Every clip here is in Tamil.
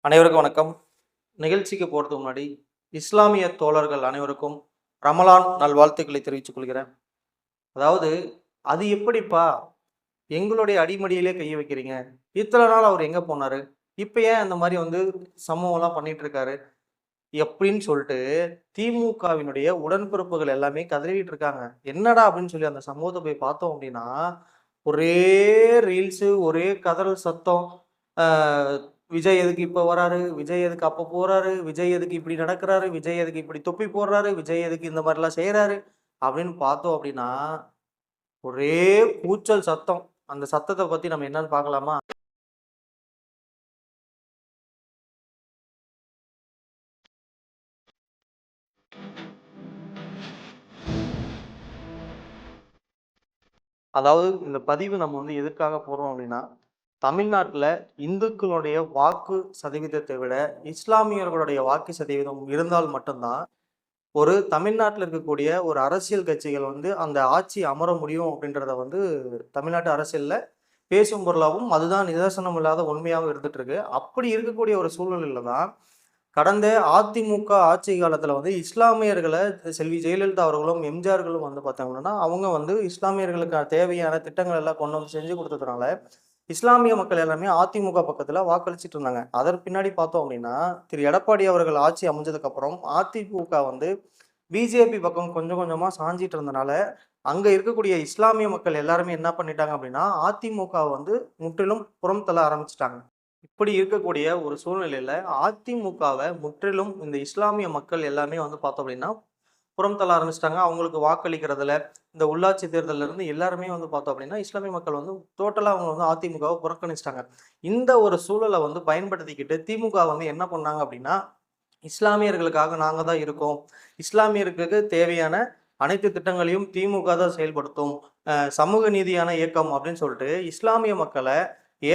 அனைவருக்கும் வணக்கம். நிகழ்ச்சிக்கு போகிறதுக்கு முன்னாடி இஸ்லாமிய தோழர்கள் அனைவருக்கும் ரமலான் நல்வாழ்த்துக்களை தெரிவித்துக் கொள்கிறேன். அதாவது, அது எப்படிப்பா எங்களுடைய அடிமடியிலே கைய வைக்கிறீங்க? இத்தனை நாள் அவர் எங்க போனாரு? இப்ப ஏன் அந்த மாதிரி சம்பவம்லாம் பண்ணிட்டு இருக்காரு? எப்படின்னு சொல்லிட்டு திமுகவினுடைய உடன்பிறப்புகள் எல்லாமே கதறிட்டு இருக்காங்க. என்னடா அப்படின்னு சொல்லி அந்த சம்பவத்தை போய் பார்த்தோம் அப்படின்னா, ஒரே ரீல்ஸு, ஒரே கதறல் சத்தம். ஆ விஜய் எதுக்கு இப்ப வராரு? விஜய் எதுக்கு அப்ப போறாரு? விஜய் எதுக்கு இப்படி நடக்குறாரு? விஜய் எதுக்கு இப்படி தொப்பி போடுறாரு? விஜய் எதுக்கு இந்த மாரிலாம் செய்றாரு? அப்படின்னு பார்த்தோம் அப்படின்னா, ஒரே கூச்சல் சத்தம். அந்த சத்தத்த பத்தி நம்ம என்னன்னு பார்க்கலாமா? அதாவது இந்த பதிவு நம்ம எதுக்காக போடுறோம் அப்படின்னா, தமிழ்நாட்டுல இந்துக்களுடைய வாக்கு சதவீதத்தை விட இஸ்லாமியர்களுடைய வாக்கு சதவீதம் இருந்தால் மட்டும்தான் ஒரு தமிழ்நாட்டில் இருக்கக்கூடிய ஒரு அரசியல் கட்சிகள் அந்த ஆட்சி அமர முடியும் அப்படின்றத தமிழ்நாட்டு அரசியல்ல பேசும் பொருளாகவும் அதுதான் நிதர்சனம் இல்லாத உண்மையாகவும் இருந்துட்டு இருக்கு. அப்படி இருக்கக்கூடிய ஒரு சூழ்நிலையில தான் கடந்த அதிமுக ஆட்சி காலத்துல இஸ்லாமியர்களை செல்வி ஜெயலலிதா அவர்களும் எம்ஜிஆர்களும் பார்த்தாங்கன்னா அவங்க இஸ்லாமியர்களுக்கு தேவையான திட்டங்கள் எல்லாம் கொண்டு செஞ்சு கொடுத்ததுனால இஸ்லாமிய மக்கள் எல்லாமே அதிமுக பக்கத்துல வாக்களிச்சிட்டு இருந்தாங்க. அதற்கு பின்னாடி பார்த்தோம் அப்படின்னா திரு எடப்பாடி அவர்கள் ஆட்சி அமைஞ்சதுக்கு அப்புறம் அதிமுக பிஜேபி பக்கம் கொஞ்சம் கொஞ்சமா சாஞ்சிட்டு இருந்தனால அங்க இருக்கக்கூடிய இஸ்லாமிய மக்கள் எல்லாருமே என்ன பண்ணிட்டாங்க அப்படின்னா அதிமுக முற்றிலும் புறம் தள்ள ஆரம்பிச்சிட்டாங்க. இப்படி இருக்கக்கூடிய ஒரு சூழ்நிலையில அதிமுகவை முற்றிலும் இந்த இஸ்லாமிய மக்கள் எல்லாமே பார்த்தோம் அப்படின்னா புறம் தள்ள ஆரம்பிச்சிட்டாங்க. அவங்களுக்கு வாக்களிக்கிறதுல இந்த உள்ளாட்சி தேர்தலில் இருந்து எல்லாருமே பார்த்தோம் அப்படின்னா இஸ்லாமிய மக்கள் டோட்டலா அவங்க அதிமுகவை புறக்கணிச்சிட்டாங்க. இந்த ஒரு சூழலை பயன்படுத்திக்கிட்டு திமுக என்ன பண்ணாங்க அப்படின்னா, இஸ்லாமியர்களுக்காக நாங்க தான் இருக்கோம், இஸ்லாமியர்களுக்கு தேவையான அனைத்து திட்டங்களையும் திமுக தான் செயல்படுத்தும், சமூக நீதியான இயக்கம் அப்படின்னு சொல்லிட்டு இஸ்லாமிய மக்களை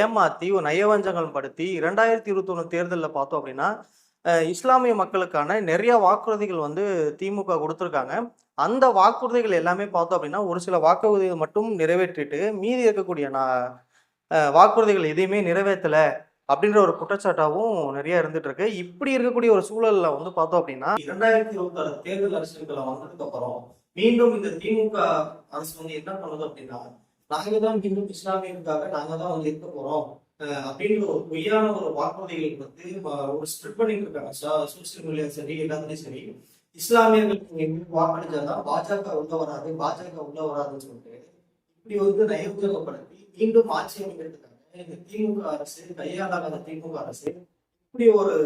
ஏமாத்தி ஒரு நயவஞ்சகம் படுத்தி 2021 தேர்தலில் பார்த்தோம் அப்படின்னா இஸ்லாமிய மக்களுக்கான நிறைய வாக்குறுதிகள் திமுக கொடுத்துருக்காங்க. அந்த வாக்குறுதிகள் எல்லாமே பார்த்தோம் அப்படின்னா ஒரு சில வாக்குறுதிகள் மட்டும் நிறைவேற்றிட்டு மீதி இருக்கக்கூடிய வாக்குறுதிகள் எதையுமே நிறைவேற்றல அப்படின்ற ஒரு குற்றச்சாட்டாவும் நிறைய இருந்துட்டு இருக்கு. இப்படி இருக்கக்கூடிய ஒரு சூழல்ல பார்த்தோம் அப்படின்னா 2026 தேர்தல் அரசியல்களை வந்ததுக்கு அப்புறம் மீண்டும் இந்த திமுக அரசு என்ன பண்ணுது அப்படின்னா, நாங்க தான் மீண்டும் இஸ்லாமியர்களுக்காக நாங்க தான் இருக்க போறோம் அப்படின்ற ஒரு பொய்யான ஒரு வாக்குறுதிகள் ஒரு ஸ்ப்ரெட் பண்ணிட்டு இருக்காங்க. சோசியல் மீடியா சரி, எல்லாத்துலயும் சரி, இஸ்லாமியர்களுக்கு வாக்களிச்சாதான் பாஜக உள்ள வராது, பாஜக உள்ள வராதுன்னு சொல்லிட்டு இப்படி நயபுஜகப்படுத்தி மீண்டும் ஆட்சி அமைக்கிறதுக்காக இந்த திமுக அரசு, கையாளாத திமுக அரசு இப்படி ஒரு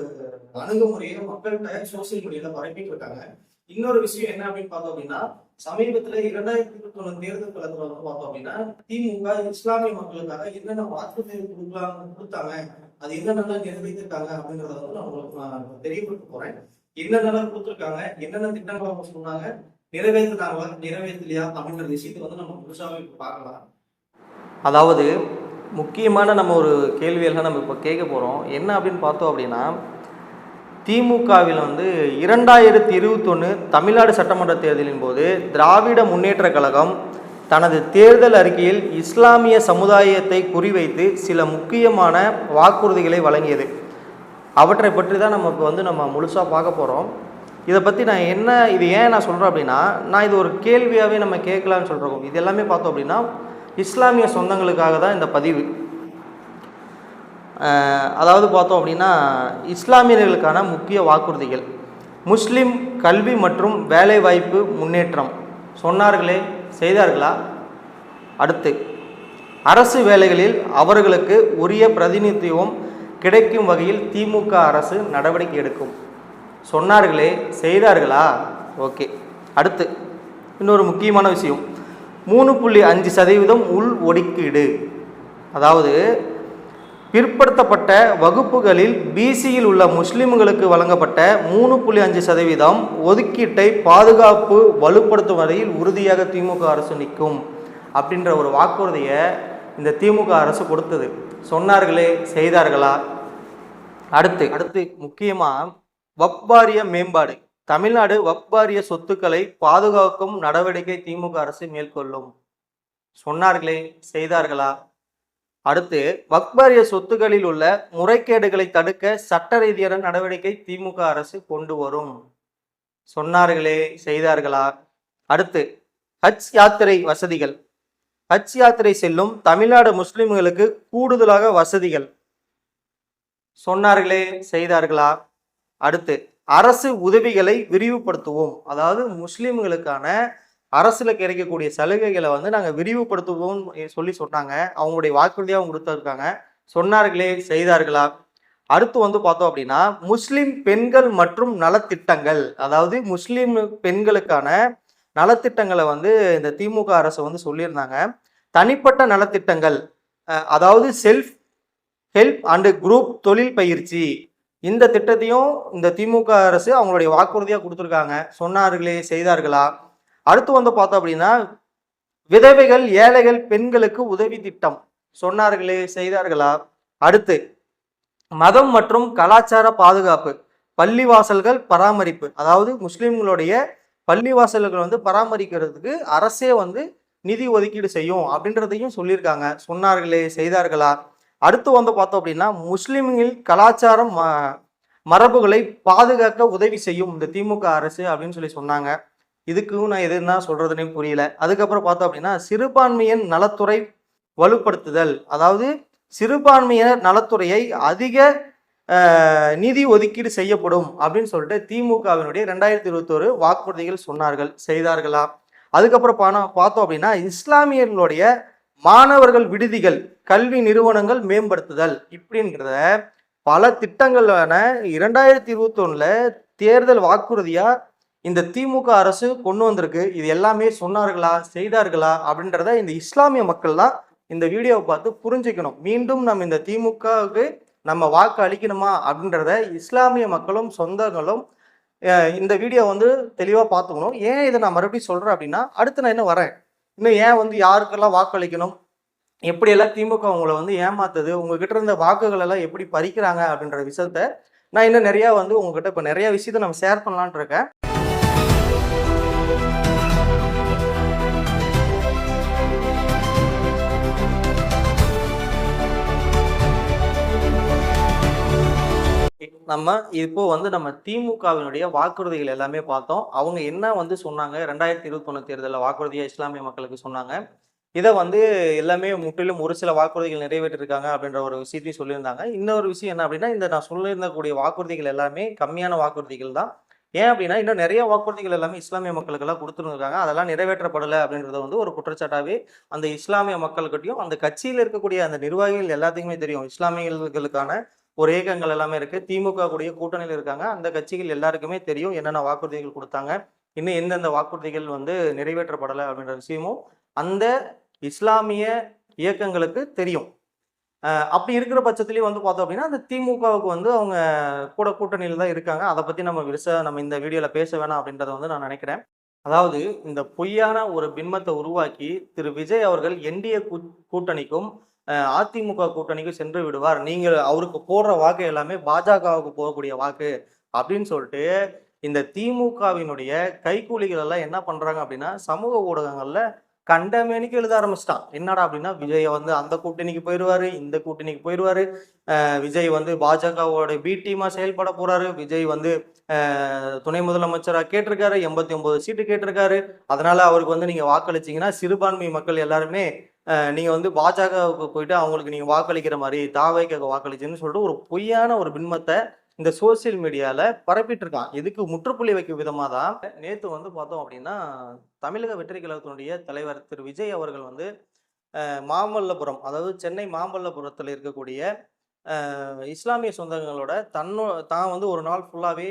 அணுகுமுறையை மக்கள்கிட்ட சோசியல் மீடியால பரப்பிட்டு இருக்காங்க. இன்னொரு விஷயம் என்ன அப்படின்னு பார்த்தோம் அப்படின்னா, சமீபத்துல 2021 தேர்தல் களத்துல பார்த்தோம் அப்படின்னா திமுக இஸ்லாமிய மக்களுக்காக என்னென்ன வாக்குறுதிகள் கொடுத்தாங்க, அது என்னென்னலாம் நிறைவேற்றிருக்காங்க அப்படின்றத நான் உங்களுக்கு தெரியப்படுத்த போறேன். என்னென்னலாம் கொடுத்துருக்காங்க, என்னென்ன திட்டங்கள் அவங்க சொன்னாங்க, நிறைவேற்றினாங்களா நிறைவேற்றலையா அப்படின்ற விஷயத்தை நம்ம முழுசாவே பார்க்கலாம். அதாவது முக்கியமான நம்ம ஒரு கேள்வியெல்லாம் நம்ம இப்போ கேட்க போறோம். என்ன அப்படின்னு பார்த்தோம் அப்படின்னா, திமுகவில் 2021 தமிழ்நாடு சட்டமன்ற தேர்தலின் போது திராவிட முன்னேற்ற கழகம் தனது தேர்தல் அறிக்கையில் இஸ்லாமிய சமுதாயத்தை குறிவைத்து சில முக்கியமான வாக்குறுதிகளை வழங்கியது. அவற்றை பற்றி தான் நமக்கு நம்ம முழுசாக பார்க்க போகிறோம். இதை பற்றி இது ஏன் நான் சொல்கிறேன் அப்படின்னா, நான் இது ஒரு கேள்வியாகவே நம்ம கேட்கலான்னு சொல்கிறோம். இது எல்லாமே பார்த்தோம் அப்படின்னா இஸ்லாமிய சொந்தங்களுக்காக தான் இந்த பதிவு. அதாவது பார்த்தோம் அப்படின்னா இஸ்லாமியர்களுக்கான முக்கிய வாக்குறுதிகள். முஸ்லிம் கல்வி மற்றும் வேலைவாய்ப்பு முன்னேற்றம் சொன்னார்களே, செய்தார்களா? அடுத்து, அரசு வேலைகளில் அவர்களுக்கு உரிய பிரதிநிதித்துவம் கிடைக்கும் வகையில் திமுக அரசு நடவடிக்கை எடுக்கும் சொன்னார்களே, செய்தார்களா? ஓகே. அடுத்து இன்னொரு முக்கியமான விஷயம், 3.5% உள் ஒதுக்கீடு. அதாவது பிற்படுத்தப்பட்ட வகுப்புகளில் பிசியில் உள்ள முஸ்லிம்களுக்கு வழங்கப்பட்ட 3.5% ஒதுக்கீட்டை பாதுகாப்பு வலுப்படுத்தும் வரையில் உறுதியாக திமுக அரசு நிற்கும் அப்படின்ற ஒரு வாக்குறுதியை இந்த திமுக அரசு கொடுத்தது. சொன்னார்களே, செய்தார்களா? அடுத்து முக்கியமாக வக்பாரிய மேம்பாடு. தமிழ்நாடு வக்பாரிய சொத்துக்களை பாதுகாக்கும் நடவடிக்கை திமுக அரசு மேற்கொள்ளும் சொன்னார்களே, செய்தார்களா? அடுத்து வக்பாரிய சொத்துக்களில் உள்ள முறைகேடுகளை தடுக்க சட்ட ரீதியான நடவடிக்கை திமுக அரசு கொண்டு வரும். சொன்னார்களே செய்தார்களா? அடுத்து ஹஜ் யாத்திரை வசதிகள். ஹஜ் யாத்திரை செல்லும் தமிழ்நாடு முஸ்லிம்களுக்கு கூடுதலாக வசதிகள். சொன்னார்களே செய்தார்களா? அடுத்து அரசு உதவிகளை விரிவுபடுத்துவோம். அதாவது முஸ்லிம்களுக்கான அரசுல கிடைக்கக்கூடிய சலுகைகளை நாங்கள் விரிவுபடுத்துவோம் சொல்லி சொன்னாங்க. அவங்களுடைய வாக்குறுதியாக கொடுத்துருக்காங்க. சொன்னார்களே செய்தார்களா? அடுத்து பார்த்தோம் அப்படின்னா முஸ்லிம் பெண்கள் மற்றும் நலத்திட்டங்கள். அதாவது முஸ்லிம் பெண்களுக்கான நலத்திட்டங்களை இந்த திமுக அரசு சொல்லியிருந்தாங்க. தனிப்பட்ட நலத்திட்டங்கள், அதாவது செல்ஃப் ஹெல்ப் அண்டு குரூப் தொழில் பயிற்சி, இந்த திட்டத்தையும் இந்த திமுக அரசு அவங்களுடைய வாக்குறுதியாக கொடுத்துருக்காங்க. சொன்னார்களே செய்தார்களா? அடுத்து பார்த்தோம் அப்படின்னா விதவைகள் ஏழைகள் பெண்களுக்கு உதவி திட்டம். சொன்னார்களே செய்தார்களா? அடுத்து மதம் மற்றும் கலாச்சார பாதுகாப்பு, பள்ளிவாசல்கள் பராமரிப்பு. அதாவது முஸ்லிம்களுடைய பள்ளிவாசல்கள் பராமரிக்கிறதுக்கு அரசே நிதி ஒதுக்கீடு செய்யும் அப்படின்றதையும் சொல்லியிருக்காங்க. சொன்னார்களே செய்தார்களா? அடுத்து பார்த்தோம் அப்படின்னா முஸ்லிம்கள் கலாச்சாரம் மரபுகளை பாதுகாக்க உதவி செய்யும் இந்த திமுக அரசு அப்படின்னு சொல்லி சொன்னாங்க. இதுக்கும் நான் எதுனா சொல்றதுன்னே புரியல. அதுக்கப்புறம் பார்த்தோம் அப்படின்னா சிறுபான்மையின் நலத்துறை வலுப்படுத்துதல். அதாவது சிறுபான்மையினர் நலத்துறையை அதிக நிதி ஒதுக்கீடு செய்யப்படும் அப்படின்னு சொல்லிட்டு திமுகவினுடைய 2021 வாக்குறுதிகள் சொன்னார்கள். செய்தார்களா? அதுக்கப்புறம் பார்த்தோம் அப்படின்னா இஸ்லாமியர்களுடைய மாணவர்கள் விடுதிகள் கல்வி நிறுவனங்கள் மேம்படுத்துதல் இப்படிங்கிறத பல திட்டங்களான 2021 தேர்தல் வாக்குறுதியா இந்த திமுக அரசு கொண்டு வந்திருக்கு. இது எல்லாமே சொன்னார்களா செய்தார்களா அப்படின்றத இந்த இஸ்லாமிய மக்கள் தான் இந்த வீடியோவை பார்த்து புரிஞ்சுக்கணும். மீண்டும் நம்ம இந்த திமுகவுக்கு நம்ம வாக்கு அளிக்கணுமா அப்படின்றத இஸ்லாமிய மக்களும் சொந்தங்களும் இந்த வீடியோ தெளிவாக பார்த்துக்கணும். ஏன் இதை நான் மறுபடியும் சொல்கிறேன் அப்படின்னா அடுத்து நான் என்ன வரேன், இன்னும் ஏன் யாருக்கெல்லாம் வாக்களிக்கணும், எப்படியெல்லாம் திமுக உங்களை ஏமாத்துது, உங்ககிட்ட இருந்த வாக்குகள் எல்லாம் எப்படி பறிக்கிறாங்க அப்படின்ற விஷயத்த நான் இன்னும் நிறையா உங்ககிட்ட இப்போ நிறைய விஷயத்த நம்ம ஷேர் பண்ணலான் இருக்கேன். நம்ம இப்போ நம்ம திமுகவினுடைய வாக்குறுதிகள் எல்லாமே பார்த்தோம். அவங்க என்ன சொன்னாங்க 2021 தேர்தலில் வாக்குறுதியா இஸ்லாமிய மக்களுக்கு சொன்னாங்க. இதை எல்லாமே முற்றிலும் ஒரு சில வாக்குறுதிகள் நிறைவேற்றிருக்காங்க அப்படின்ற ஒரு விஷயத்தையும் சொல்லியிருந்தாங்க. இன்னொரு விஷயம் என்ன அப்படின்னா இந்த நான் சொல்லியிருந்தக்கூடிய வாக்குறுதிகள் எல்லாமே கம்மியான வாக்குறுதிகள் தான். ஏன் அப்படின்னா இன்னும் நிறைய வாக்குறுதிகள் எல்லாமே இஸ்லாமிய மக்களுக்கெல்லாம் கொடுத்துருக்காங்க. அதெல்லாம் நிறைவேற்றப்படலை அப்படின்றது ஒரு குற்றச்சாட்டாவே அந்த இஸ்லாமிய மக்கள்கிட்டையும் அந்த கட்சியில் இருக்கக்கூடிய அந்த நிர்வாகிகள் எல்லாத்துக்குமே தெரியும். இஸ்லாமியர்களுக்கான ஒரு இயக்கங்கள் எல்லாமே இருக்கு. திமுக கூடிய கூட்டணியில் இருக்காங்க. அந்த கட்சிகள் எல்லாருக்குமே தெரியும் என்னென்ன வாக்குறுதிகள் கொடுத்தாங்க, இன்னும் எந்தெந்த வாக்குறுதிகள் நிறைவேற்றப்படலை அப்படின்ற விஷயமும் அந்த இஸ்லாமிய இயக்கங்களுக்கு தெரியும். அப்படி இருக்கிற பட்சத்துலேயும் பார்த்தோம் அப்படின்னா அந்த திமுகவுக்கு அவங்க கூட கூட்டணியில் தான் இருக்காங்க. அதை பற்றி நம்ம இந்த வீடியோவில் பேச வேணாம் அப்படின்றத நான் நினைக்கிறேன். அதாவது இந்த பொய்யான ஒரு பின்பத்தை உருவாக்கி திரு விஜய் அவர்கள் என்டிஏ கூட்டணிக்கும் அதிமுக கூட்டணிக்கு சென்று விடுவார், நீங்கள் அவருக்கு போடுற வாக்கு எல்லாமே பாஜகவுக்கு போகக்கூடிய வாக்கு அப்படின்னு சொல்லிட்டு இந்த திமுகவினுடைய கைக்கூலிகள் எல்லாம் என்ன பண்றாங்க அப்படின்னா சமூக ஊடகங்கள்ல கண்டமேனிக்கு எழுத ஆரம்பிச்சிட்டான். என்னடா அப்படின்னா விஜய் அந்த கூட்டணிக்கு போயிடுவாரு, இந்த கூட்டணிக்கு போயிடுவாரு, விஜய் பாஜகவோட பி டீமா செயல்பட போறாரு, விஜய் துணை முதலமைச்சராக கேட்டிருக்காரு, 89 சீட்டு கேட்டிருக்காரு, அதனால அவருக்கு நீங்க வாக்களிச்சீங்கன்னா சிறுபான்மை மக்கள் எல்லாருமே நீங்க பாஜகவுக்கு போயிட்டு அவங்களுக்கு நீங்க வாக்களிக்கிற மாதிரி தாவைக்காக வாக்களிச்சுன்னு சொல்லிட்டு ஒரு பொய்யான ஒரு பின்பத்தை இந்த சோசியல் மீடியால பரப்பிட்டு இருக்கான். இதுக்கு முற்றுப்புள்ளி வைக்கும் விதமா தான் நேத்து பார்த்தோம் அப்படின்னா தமிழக வெற்றி கழகத்தினுடைய தலைவர் திரு விஜய் அவர்கள் மாமல்லபுரம், அதாவது சென்னை மாமல்லபுரத்தில் இருக்கக்கூடிய இஸ்லாமிய சொந்தங்களோட தான் ஒரு நாள் ஃபுல்லாவே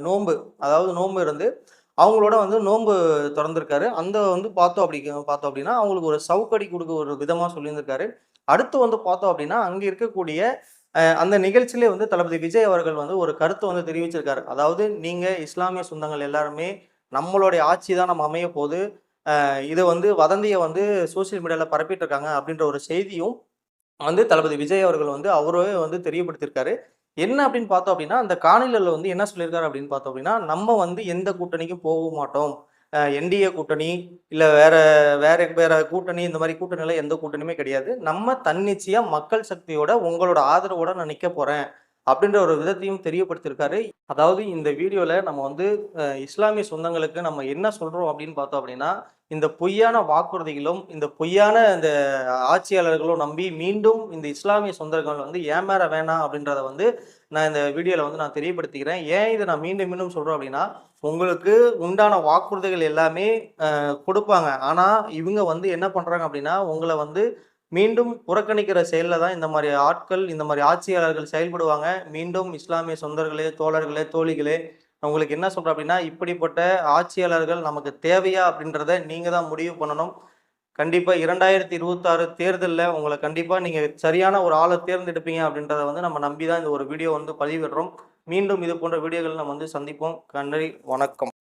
நோன்பு, அதாவது நோன்பு இருந்து அவங்களோட நோன்பு திறந்திருக்காரு. அந்த பார்த்தோம் அப்படின்னா அவங்களுக்கு ஒரு சவுக்கடி கொடுக்க ஒரு விதமா சொல்லியிருந்திருக்காரு. அடுத்து பார்த்தோம் அப்படின்னா அங்க இருக்கக்கூடிய அந்த நிகழ்ச்சியிலே தளபதி விஜய் அவர்கள் ஒரு கருத்தை தெரிவிச்சிருக்காரு. அதாவது நீங்க இஸ்லாமிய சொந்தங்கள் எல்லாருமே நம்மளுடைய ஆட்சி தான் நம்ம அமைய போது, இதை வதந்தியை சோசியல் மீடியால பரப்பிட்டு இருக்காங்க அப்படின்ற ஒரு செய்தியும் தளபதி விஜய் அவர்கள் அவரே தெரியப்படுத்தியிருக்காரு. என்ன அப்படின்னு பார்த்தோம் அப்படின்னா அந்த காணொலியில் என்ன சொல்லியிருக்காரு அப்படின்னு பார்த்தோம் அப்படின்னா நம்ம எந்த கூட்டணிக்கும் போக மாட்டோம், என்டிஏ கூட்டணி இல்ல வேற வேற வேற கூட்டணி இந்த மாதிரி கூட்டணியில எந்த கூட்டணியுமே கிடையாது. நம்ம தன்னிச்சையா மக்கள் சக்தியோட உங்களோட ஆதரவோட நான் நிக்க போறேன். அப்படின்ற ஒரு விதத்தையும் தெரியப்படுத்தியிருக்காரு. அதாவது இந்த வீடியோல நம்ம வந்து இஸ்லாமிய சொந்தங்களுக்கு நம்ம என்ன சொல்றோம் அப்படின்னு பார்த்தோம் அப்படின்னா, இந்த பொய்யான வாக்குறுதிகளும், இந்த பொய்யான இந்த ஆட்சியாளர்களும் நம்பி மீண்டும் இந்த இஸ்லாமிய சொந்தங்கள் வந்து ஏமாற வேணாம் அப்படின்றத வந்து நான் இந்த வீடியோல வந்து நான் தெரியப்படுத்திக்கிறேன். ஏன் இதை நான் மீண்டும் மீண்டும் சொல்றேன் அப்படின்னா, உங்களுக்கு உண்டான வாக்குறுதிகள் எல்லாமே குடுப்பாங்க. ஆனா, இவங்க வந்து என்ன பண்றாங்க அப்படின்னா, உங்கள வந்து மீண்டும் புறக்கணிக்கிற செயல்ல தான் இந்த மாரி ஆட்கள், இந்த மாரி ஆட்சியாளர்கள் செயல்படுவாங்க. மீண்டும் இஸ்லாமிய சொந்தர்களே, தோழர்களே, தோழிகளே, நான் உங்களுக்கு என்ன சொல்றேன் அப்படின்னா, இப்படிப்பட்ட ஆட்சியாளர்கள் நமக்கு தேவையா அப்படின்றத நீங்க தான் முடிவு பண்ணணும். கண்டிப்பா 2026 தேர்தல்ல உங்கள கண்டிப்பா நீங்க சரியான ஒரு ஆள தேர்ந்தெடுப்பீங்க அப்படின்றத வந்து நம்ம நம்பி தான் இந்த ஒரு வீடியோ வந்து பதிவிடுறோம். மீண்டும் இது போன்ற வீடியோகள் நம்ம வந்து சந்திப்போம். நன்றி, வணக்கம்.